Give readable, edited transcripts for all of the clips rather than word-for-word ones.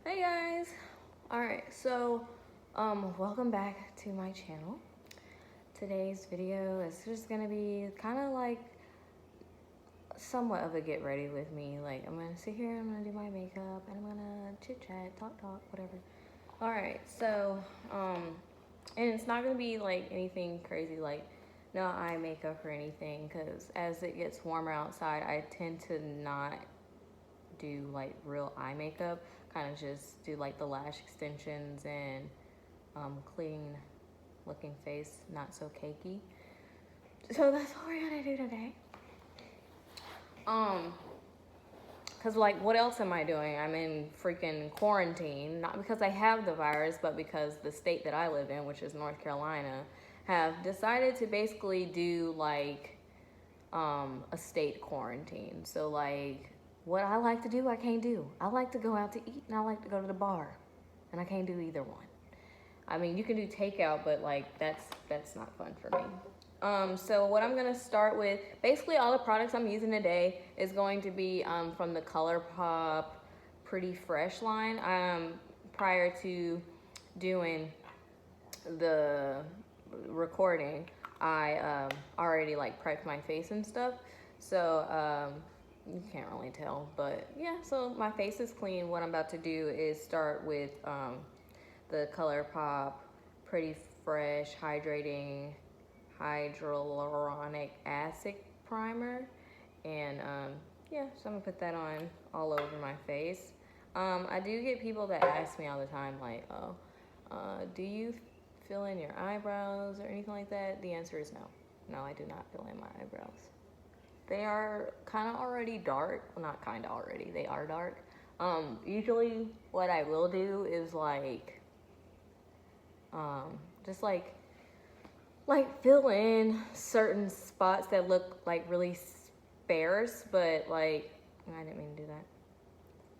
Hey guys! Alright, so welcome back to my channel. Today's video is just gonna be kind of like somewhat of a get ready with me. Like, I'm gonna sit here, I'm gonna do my makeup, and I'm gonna chit chat, talk, whatever. Alright, so, and it's not gonna be like anything crazy, like no eye makeup or anything, because as it gets warmer outside, I tend to not do like real eye makeup, kind of just do like the lash extensions and clean looking face, not so cakey. So that's what we're gonna do today. Cause like what else am I doing? I'm in freaking quarantine, not because I have the virus, but because the state that I live in, which is North Carolina, have decided to basically do like a state quarantine. So like what I like to do, I can't do. I like to go out to eat and I like to go to the bar, and I can't do either one. I mean, you can do takeout, but like that's not fun for me. So what I'm gonna start with, basically all the products I'm using today is going to be from the Colourpop Pretty Fresh line. Prior to doing the recording, I already like prepped my face and stuff. So you can't really tell, but yeah, so my face is clean. What I'm about to do is start with the Colourpop Pretty Fresh Hydrating Hyaluronic Acid Primer. And yeah, so I'm gonna put that on all over my face. I do get people that ask me all the time, like, oh, do you fill in your eyebrows or anything like that? The answer is no. No, I do not fill in my eyebrows. They are kind of already dark. Well, not kind of already. They are dark. Usually what I will do is like, just like fill in certain spots that look like really sparse, but like, I didn't mean to do that.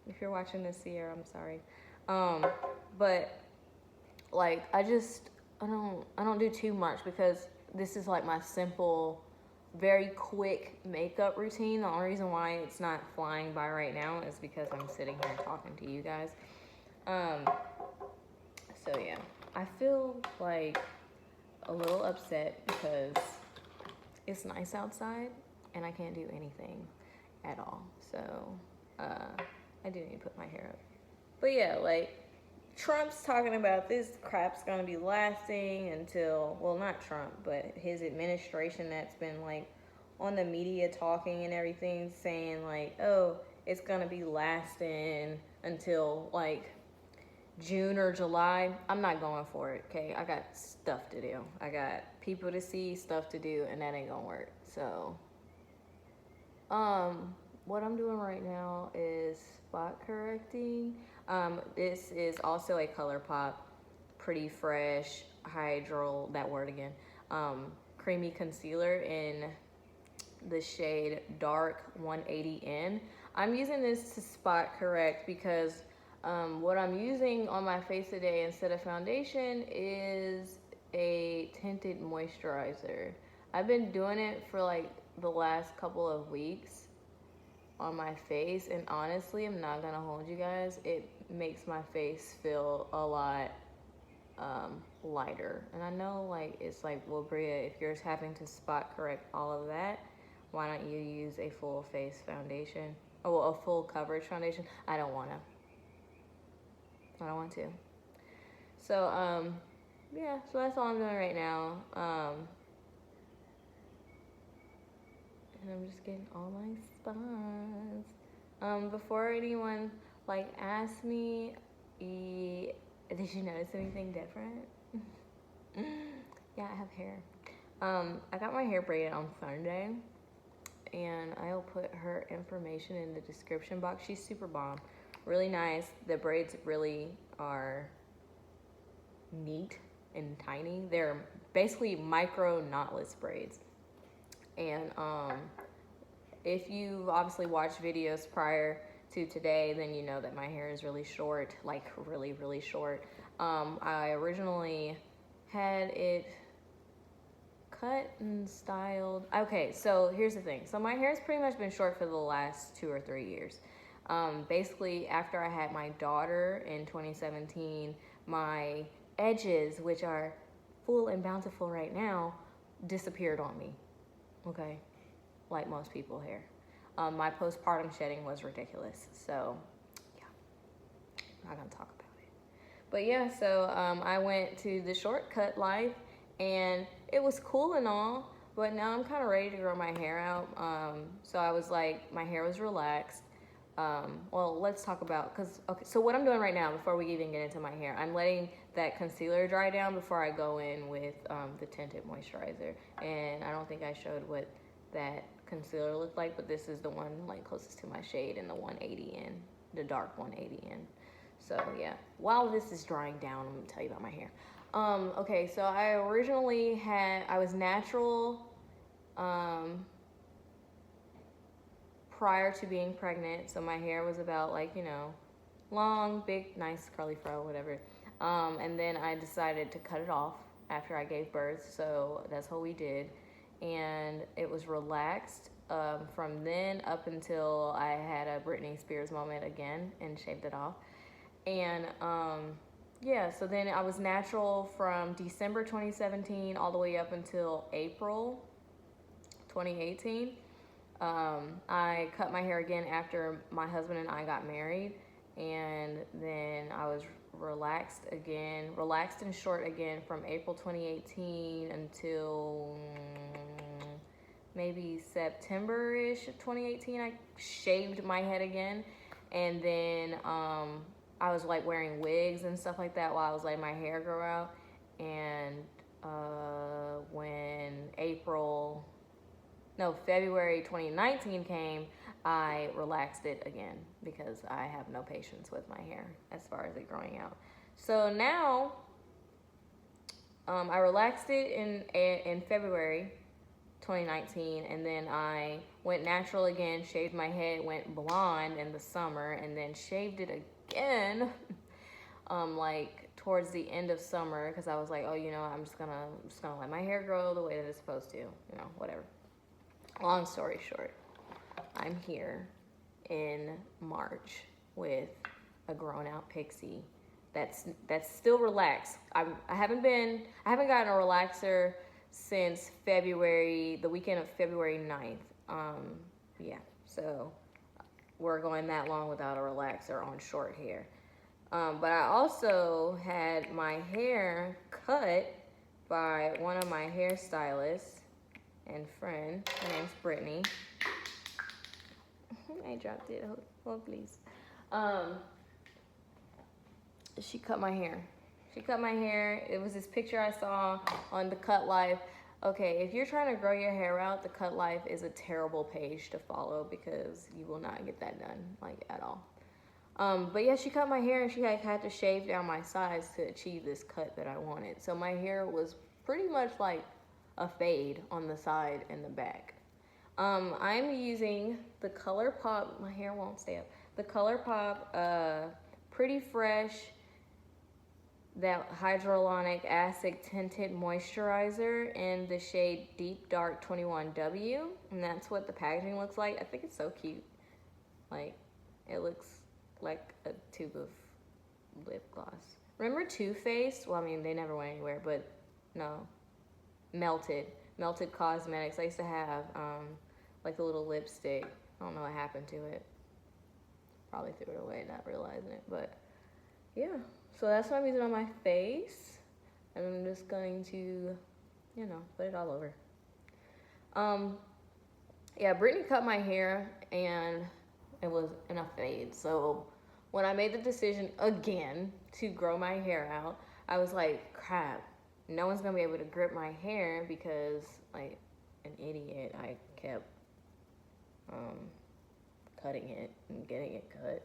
If you're watching this, Sierra, I'm sorry. But like, I don't do too much because this is like my simple, very quick makeup routine. The only reason why it's not flying by right now is because I'm sitting here talking to you guys. So yeah, I feel like a little upset because it's nice outside and I can't do anything at all. So I do need to put my hair up. But yeah, like, Trump's talking about this crap's gonna be lasting until, well, not Trump, but his administration that's been like on the media talking and everything, saying like, oh, it's gonna be lasting until like June or July. I'm not going for it, okay? I got stuff to do. I got people to see, stuff to do, and that ain't gonna work. So, what I'm doing right now is spot correcting. This is also a Colourpop Pretty Fresh that word again, creamy concealer in the shade Dark 180N. I'm using this to spot correct because what I'm using on my face today instead of foundation is a tinted moisturizer. I've been doing it for like the last couple of weeks on my face, and honestly, I'm not gonna hold you guys, it makes my face feel a lot lighter. And I know like it's like, well, Bria, if you're having to spot correct all of that, why don't you use a full face foundation? Oh, well, a full coverage foundation. I don't want to. So yeah, so that's all I'm doing right now. And I'm just getting all my spots. Before anyone like asks me, did you notice anything different? Yeah, I have hair. I got my hair braided on Sunday, and I'll put her information in the description box. She's super bomb, really nice. The braids really are neat and tiny. They're basically micro knotless braids. And if you've obviously watched videos prior to today, then you know that my hair is really short, like really, really short. I originally had it cut and styled. Okay, so here's the thing. So my hair's pretty much been short for the last 2 or 3 years. Basically, after I had my daughter in 2017, my edges, which are full and bountiful right now, disappeared on me. Okay, like most people hair. My postpartum shedding was ridiculous. So, yeah, I'm not gonna talk about it. But yeah, so I went to the shortcut life, and it was cool and all. But now I'm kind of ready to grow my hair out. So I was like, my hair was relaxed. Well, let's talk about, okay, so what I'm doing right now, before we even get into my hair, I'm letting that concealer dry down before I go in with the tinted moisturizer. And I don't think I showed what that concealer looked like, but this is the one like closest to my shade and the 180 in, the dark 180 in. So yeah, while this is drying down, I'm gonna tell you about my hair. Okay, so I was natural, prior to being pregnant, so my hair was about like, long, big, nice curly fro, whatever. And then I decided to cut it off after I gave birth, so that's what we did. And it was relaxed from then up until I had a Britney Spears moment again and shaved it off. And yeah, so then I was natural from December 2017 all the way up until April 2018. I cut my hair again after my husband and I got married, and then I was relaxed and short again from April 2018 until maybe September-ish of 2018. I shaved my head again, and then I was like wearing wigs and stuff like that while I was letting my hair grow out. And when February 2019 came, I relaxed it again because I have no patience with my hair as far as it growing out. So now, I relaxed it in February 2019, and then I went natural again, shaved my head, went blonde in the summer, and then shaved it again, like towards the end of summer, because I was like, oh, I'm just gonna let my hair grow the way that it's supposed to, whatever. Long story short, I'm here in March with a grown-out pixie that's still relaxed. I haven't gotten a relaxer since February, the weekend of February 9th. Yeah, so we're going that long without a relaxer on short hair. But I also had my hair cut by one of my hairstylists and friend. Her name's Brittany. I dropped it. Hold please. She cut my hair. It was this picture I saw on the Cut Life. Okay, if you're trying to grow your hair out, the Cut Life is a terrible page to follow because you will not get that done, like, at all. But yeah, she cut my hair, and she had to shave down my sides to achieve this cut that I wanted. So my hair was pretty much like a fade on the side and the back. I'm using the Colourpop, my hair won't stay up, the Colourpop Pretty Fresh, that hyaluronic acid tinted moisturizer in the shade Deep Dark 21W, and that's what the packaging looks like. I think it's so cute. Like, it looks like a tube of lip gloss. Remember Too Faced? Well, I mean, they never went anywhere, but no. Melted Cosmetics. I used to have like a little lipstick. I don't know what happened to it. Probably threw it away, not realizing it. But yeah, so that's what I'm using on my face, and I'm just going to, put it all over. Yeah, Brittany cut my hair, and it was in a fade. So when I made the decision again to grow my hair out, I was like, crap. No one's gonna be able to grip my hair because, like an idiot, I kept cutting it and getting it cut.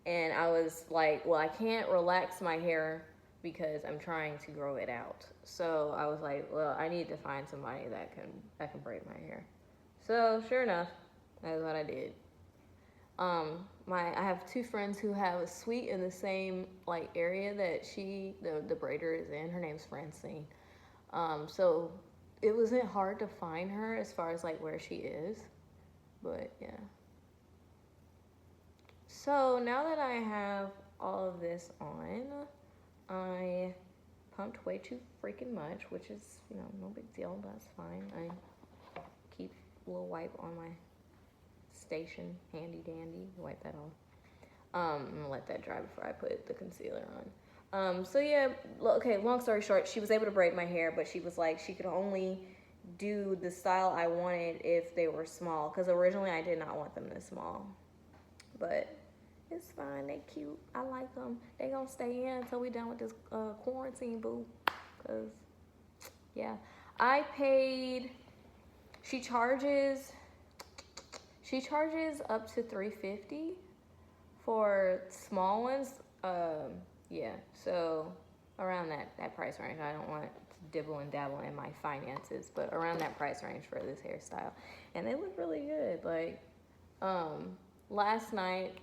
And I was like, well, I can't relax my hair because I'm trying to grow it out. So I was like, well, I need to find somebody that can braid my hair. So sure enough, that's what I did. I have two friends who have a suite in the same like area that the braider is in. Her name's Francine. So it wasn't hard to find her as far as like where she is, but yeah. So now that I have all of this on, I pumped way too freaking much, which is, you know, no big deal. That's fine. I keep a little wipe on my station, handy dandy. Wipe that off. I'm gonna let that dry before I put the concealer on. So yeah, okay, long story short, she was able to braid my hair, but she was like, she could only do the style I wanted if they were small, because originally I did not want them this small. But it's fine, they cute, I like them. They gonna stay in until we done with this quarantine, boo. Cause yeah, I paid, she charges up to $350 for small ones. Yeah, so around that price range. I don't want to dibble and dabble in my finances, but around that price range for this hairstyle. And they look really good. Like, last night,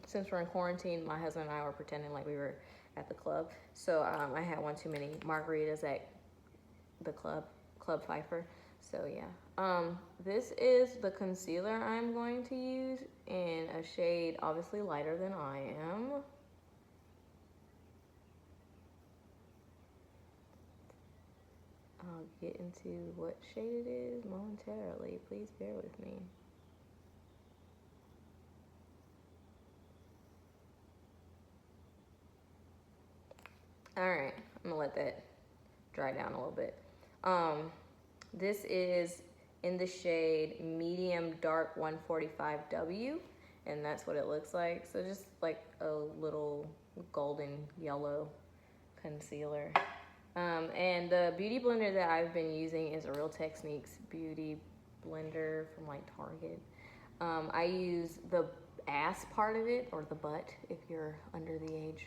since we're in quarantine, my husband and I were pretending like we were at the club. So I had one too many margaritas at the Club Pfeiffer. So yeah, this is the concealer I'm going to use in a shade obviously lighter than I am. I'll get into what shade it is momentarily. Please bear with me. All right, I'm gonna let that dry down a little bit. This is in the shade medium dark 145W, and that's what it looks like. So just like a little golden yellow concealer. And the beauty blender that I've been using is a Real Techniques beauty blender from like Target. I use the ass part of it, or the butt if you're under the age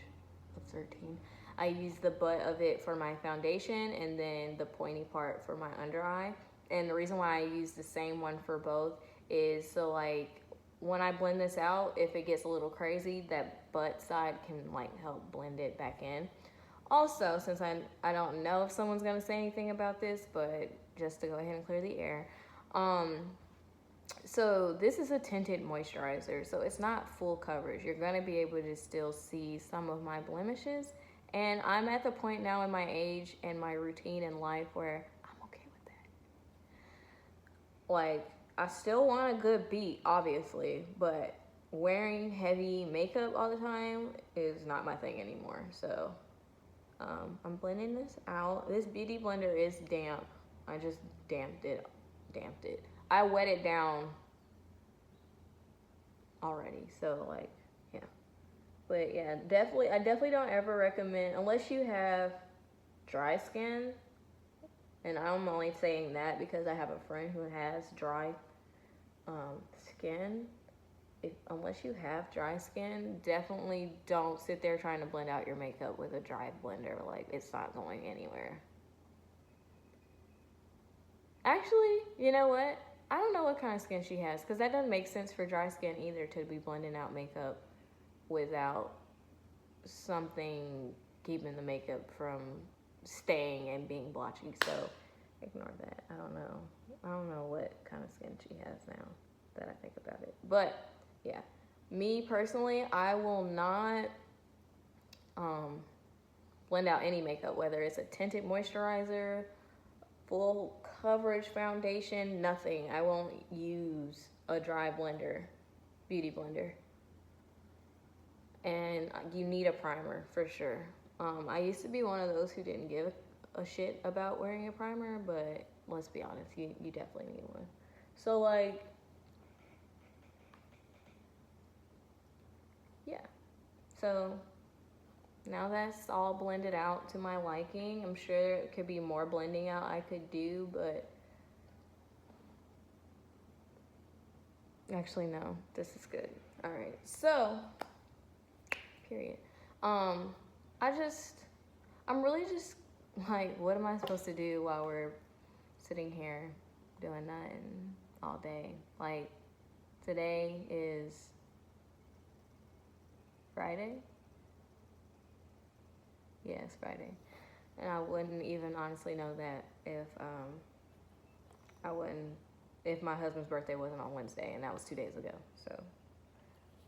of 13. I use the butt of it for my foundation and then the pointy part for my under eye. And the reason why I use the same one for both is so like when I blend this out, if it gets a little crazy, that butt side can like help blend it back in. Also, since I don't know if someone's gonna say anything about this, but just to go ahead and clear the air. So this is a tinted moisturizer, so it's not full coverage. You're gonna be able to still see some of my blemishes. And I'm at the point now in my age and my routine in life where I'm okay with that. Like, I still want a good beat, obviously, but wearing heavy makeup all the time is not my thing anymore. So I'm blending this out. This beauty blender is damp. I just damped it. I wet it down already, so like, yeah. But yeah, I definitely don't ever recommend, unless you have dry skin, and I'm only saying that because I have a friend who has dry skin. Unless you have dry skin, definitely don't sit there trying to blend out your makeup with a dry blender. Like, it's not going anywhere. Actually, you know what? I don't know what kind of skin she has, because that doesn't make sense for dry skin either, to be blending out makeup without something keeping the makeup from staying and being blotchy. So ignore that. I don't know what kind of skin she has now that I think about it. But yeah, me personally, I will not blend out any makeup, whether it's a tinted moisturizer, full coverage foundation, nothing. I won't use a dry blender, beauty blender. And you need a primer for sure. I used to be one of those who didn't give a shit about wearing a primer, but let's be honest, you definitely need one. So like, yeah. So now that's all blended out to my liking. I'm sure there could be more blending out I could do, but actually no, this is good. All right, so period. I'm really just like, what am I supposed to do while we're sitting here doing nothing all day? Like, today is Friday? Yeah, it's Friday. And I wouldn't even honestly know that if my husband's birthday wasn't on Wednesday, and that was 2 days ago. So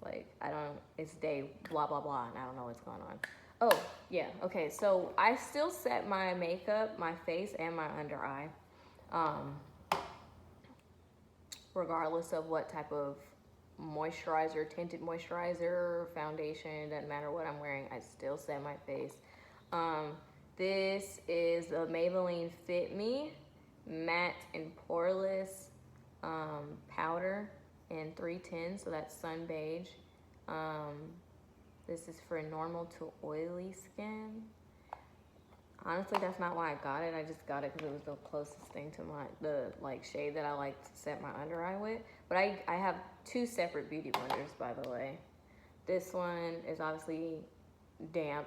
Like, I don't, it's day blah, blah, blah, and I don't know what's going on. Oh, yeah, okay, so I still set my makeup, my face, and my under eye. Regardless of what type of moisturizer, tinted moisturizer, foundation, doesn't matter what I'm wearing, I still set my face. This is a Maybelline Fit Me matte and poreless powder in 310, so that's Sun Beige. This is for normal to oily skin. Honestly, that's not why I got it. I just got it because it was the closest thing to the shade that I like to set my under eye with. But I have two separate beauty blenders, by the way. This one is obviously damp,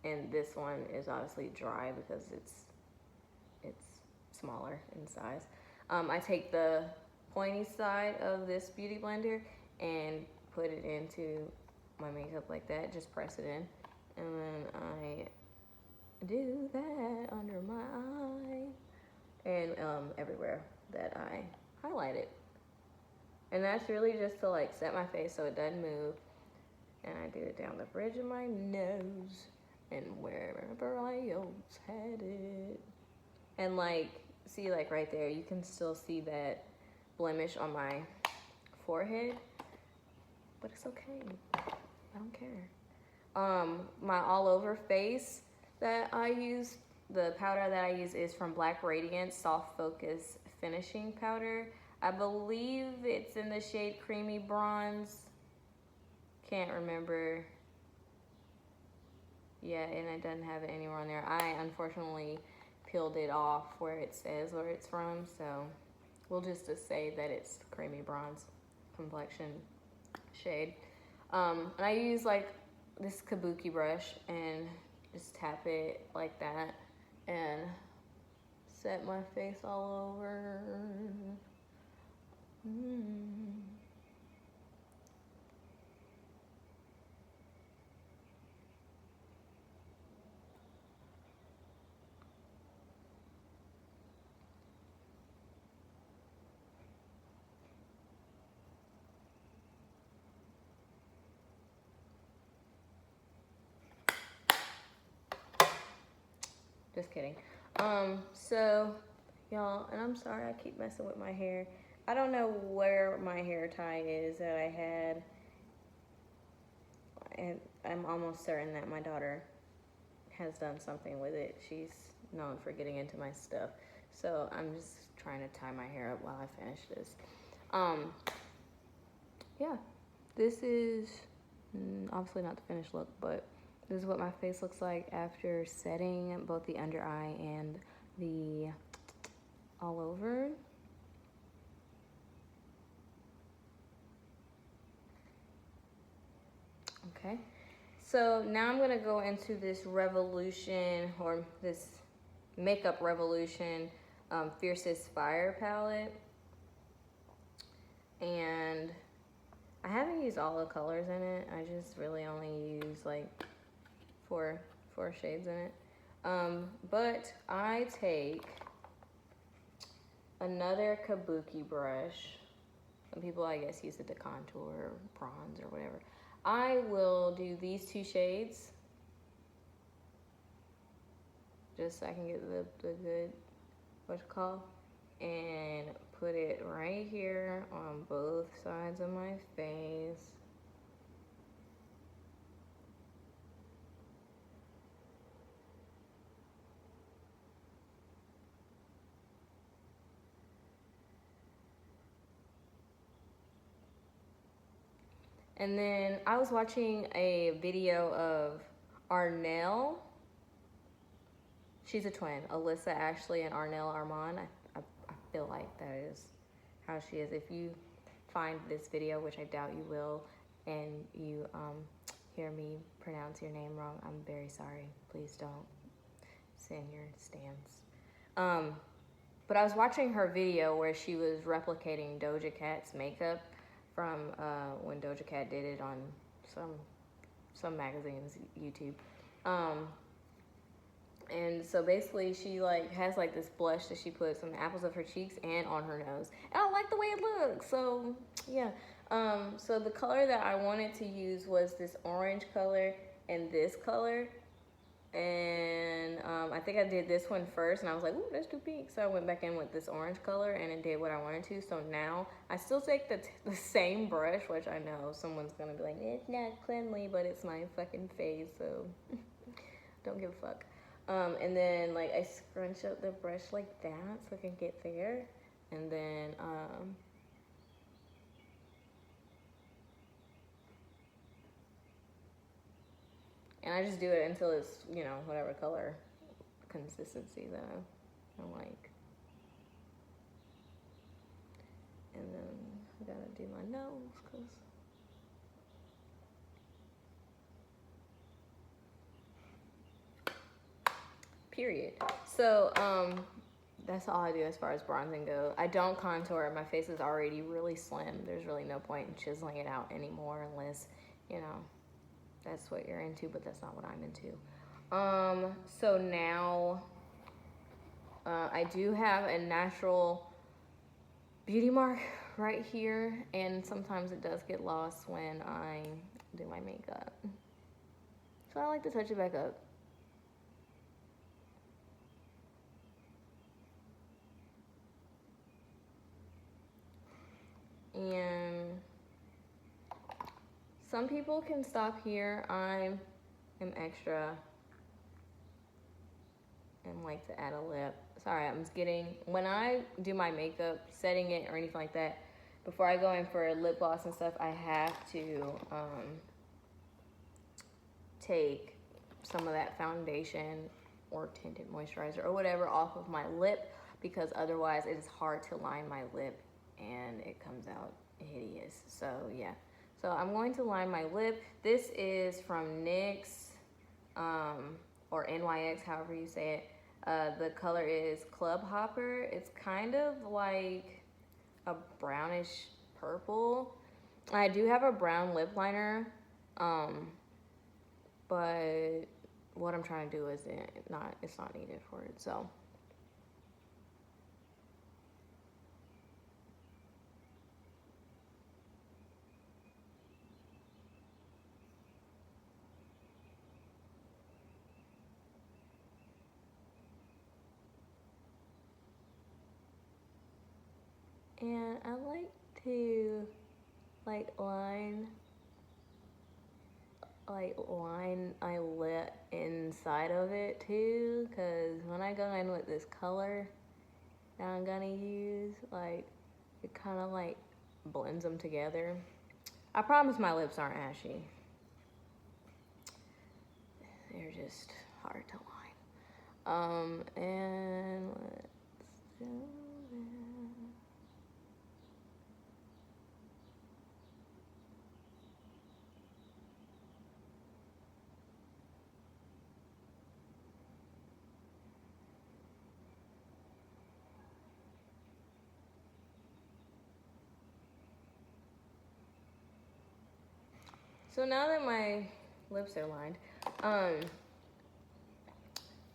and this one is obviously dry because it's smaller in size. I take the pointy side of this beauty blender and put it into my makeup like that. Just press it in, and then I do that under my eye and everywhere that I highlight it. And that's really just to like set my face so it doesn't move. And I do it down the bridge of my nose and wherever I else had it. And like, see, like right there, you can still see that blemish on my forehead, but it's okay. I don't care. My all over face that I use, the powder that I use is from Radiance Soft Focus Finishing Powder. I believe it's in the shade Creamy Bronze. Can't remember. Yeah, and it doesn't have it anywhere on there. I unfortunately peeled it off where it says where it's from, so we'll just say that it's Creamy Bronze complexion shade. And I use like this kabuki brush and just tap it like that and set my face all over. Just kidding. So y'all, and I'm sorry I keep messing with my hair. I don't know where my hair tie is that I had, and I'm almost certain that my daughter has done something with it. She's known for getting into my stuff. So I'm just trying to tie my hair up while I finish this. Yeah, this is obviously not the finished look, but this is what my face looks like after setting both the under eye and the all over. Okay, so now I'm gonna go into this Revolution, or this Makeup Revolution Fiercest Fire palette. And I haven't used all the colors in it. I just really only use like four shades in it. But I take another kabuki brush. Some people, I guess, use it to contour or bronze or whatever. I will do these two shades just so I can get the good, what's it called, and put it right here on both sides of my face. And then I was watching a video of Arnell. She's a twin, Alyssa Ashley and Arnell Armand. I feel like that is how she is. If you find this video, which I doubt you will, and you hear me pronounce your name wrong, I'm very sorry. Please don't send your stamps. But I was watching her video where she was replicating Doja Cat's makeup from when Doja Cat did it on some magazine's YouTube. And so basically she like has like this blush that she puts on the apples of her cheeks and on her nose. And I like the way it looks. So yeah. So the color that I wanted to use was this orange color and this color. And I think I did this one first, and I was like, ooh, that's too pink. So I went back in with this orange color, and it did what I wanted to. So now I still take the same brush, which I know someone's gonna be like, it's not cleanly, but it's my fucking face, so don't give a fuck. And then like I scrunch up the brush like that so I can get there, and then and I just do it until it's, you know, whatever color consistency that I like. And then I gotta do my nose, cause period. So that's all I do as far as bronzing go. I don't contour. My face is already really slim. There's really no point in chiseling it out anymore unless, you know, that's what you're into, but that's not what I'm into. So now I do have a natural beauty mark right here, and sometimes it does get lost when I do my makeup. So I like to touch it back up. And some people can stop here. I am extra and like to add a lip. Sorry, I'm just getting, when I do my makeup, setting it or anything like that, before I go in for lip gloss and stuff, I have to take some of that foundation or tinted moisturizer or whatever off of my lip, because otherwise it is hard to line my lip and it comes out hideous. So yeah, so I'm going to line my lip. This is from NYX or NYX, however you say it. The color is Club Hopper. It's kind of like a brownish purple. I do have a brown lip liner, but what I'm trying to do is it's not needed for it, so. And I like to line my lip inside of it too, because when I go in with this color that I'm gonna use, like it kind of like blends them together. I promise my lips aren't ashy. They're just hard to line. And let's do that. So now that my lips are lined,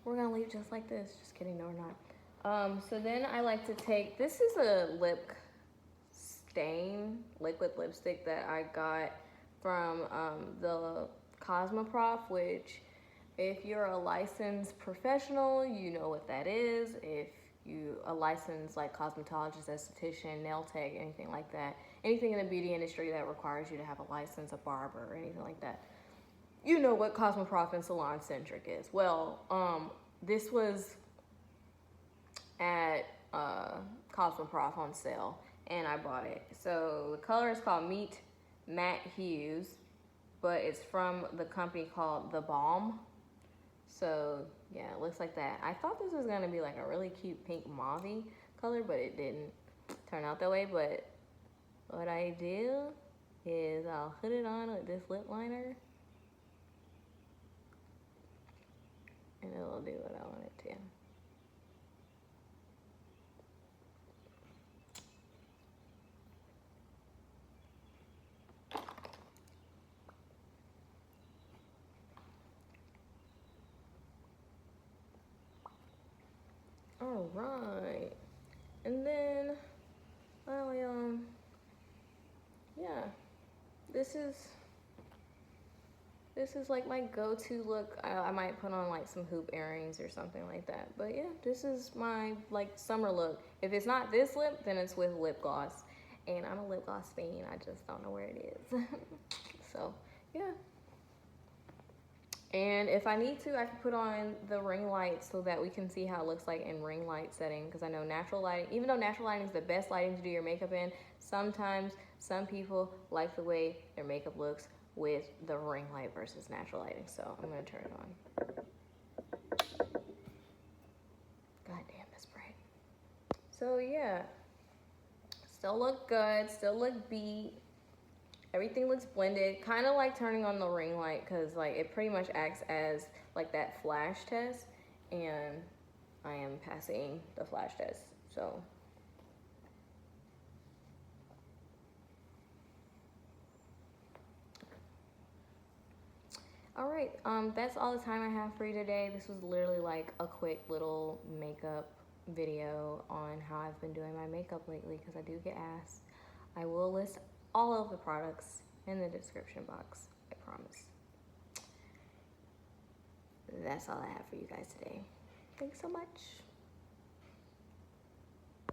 we're gonna leave just like this. Just kidding, no we're not. So then I like to take, this is a lip stain liquid lipstick that I got from the Cosmoprof, which if you're a licensed professional, you know what that is. If you a licensed like cosmetologist, esthetician, nail tech, anything like that, anything in the beauty industry that requires you to have a license, a barber, or anything like that, you know what Cosmoprof and Salon Centric is. Well, this was at Cosmoprof on sale, and I bought it. So the color is called Meet Matte Hues, but it's from the company called the Balm. So yeah, it looks like that. I thought this was gonna be like a really cute pink mauve color, but it didn't turn out that way. But what I do is I'll put it on with this lip liner, and it'll do what I want it to. All right, and then yeah, yeah, this is like my go-to look. I might put on like some hoop earrings or something like that. But yeah, this is my like summer look. If it's not this lip, then it's with lip gloss. And I'm a lip gloss fiend. I just don't know where it is. So yeah. And if I need to, I can put on the ring light so that we can see how it looks like in ring light setting. Because I know natural lighting, even though natural lighting is the best lighting to do your makeup in, sometimes some people like the way their makeup looks with the ring light versus natural lighting. So I'm gonna turn it on. God damn, that's bright. So yeah, still look good, still look beat. Everything looks blended, kind of like turning on the ring light, because like it pretty much acts as like that flash test, and I am passing the flash test. So all right, that's all the time I have for you today. This was literally like a quick little makeup video on how I've been doing my makeup lately, because I do get asked. I will list all of the products in the description box, I promise. That's all I have for you guys today. Thanks so much.